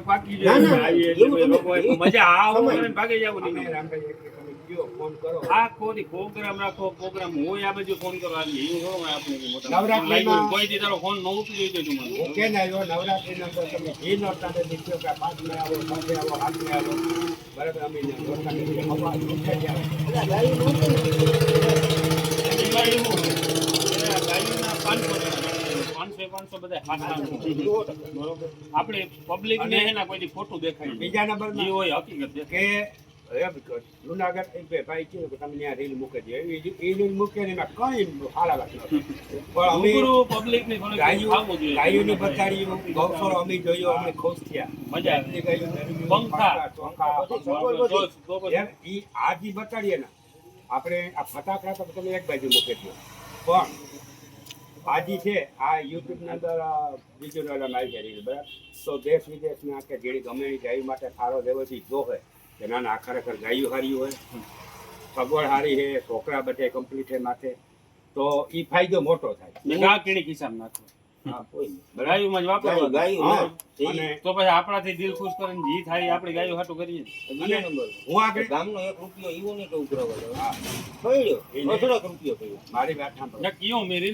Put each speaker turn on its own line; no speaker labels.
પાકી
ના, ના,
જાય
એવું તમે-
મજા આવો
સમય.
કરીને ભાગી જવું
અમે
નહીં.
રામભાઈ કે તમે કયો ફોન કરો
આ કોઈ પ્રોગ્રામ રાખો પ્રોગ્રામ હોય આ બાજુ ફોન કરો આવી એવું થોડું હોય આપણે મોટા
નવરાત્રિમાં-
લાગ્યું કોઈ દી તારો ફોન ન ઉઠી જોઈતો તું મને
હું કે ના આવ્યો નવરાત્રીના અંદર તમે ઘી નોરતાને દીધો કે 5 મે આવો 7 આવો 8 મે આવો બરાબર અમે નોરતાને દીધે હવા ઉઠે જ આવે એટલે ગાયું નહોતું ને.
એમાં એવું હોય કે આ ગાયોના 500 બધા હાથમાં બરોબર આપણે પબ્લિક ને એના કોઈ દી ખોટું દેખાય નહીં.
બીજા
એ
નંબરમાં
હોય હકીકત છે.
કે હવે જુનાગઢ એ ભાઈ કીધું કે તમે ત્યાં રીલ મૂકે છે એ રીલ મૂકે ને એમાં કઈ હાલા વાત નથી પણ અમે
રૂબરૂ પબ્લિક ને થોડું
ગાયું
ખાવું જોઈએ.
ગાયોની બચાડીયું ગૌસરો અમે જોયું અમે ખુશ થયા
મજા આવે.
એટલી ગાયું
પંખા.
ચોખા
તો પછી
એમ ઈ આ જે બતાડીએ ને આપણે આ ફટાકડા તો તમે એક બાજુ મૂકે છે પણ આજી છે આ યુટ્યુબ ની અંદર બીજું આવી જાય બરાબર તો દેશ વિદેશના કે જેની ગમે એની ગાય માટે સારો લેવાથી જો હોય કે ના ના ખરેખર ગાયું સારી હોય સગવડ સારી છે છોકરા બધે કમ્પ્લીટ છે માથે તો ઈ ફાયદો મોટો થાય
ને ગા કીણી ખિસ્સામાં નાખો.
હા કોઈ નહીં.
ગાયુંમાં જ વાપરવાનું.
હા. અને
તો પછી આપણાથી દિલ ખુશ કરીને જી થાય એ આપણે ગાયું હાટું કરીએ.
બીજા નંબર
હું આગળ
ગામનો 1 રૂપિયો એવો નહીં કે ઉઘરાવો
હા
પડ્યો 2.5 રૂપિયો પડ્યો
મારી વાત સાંભળો
ને કયો મેરી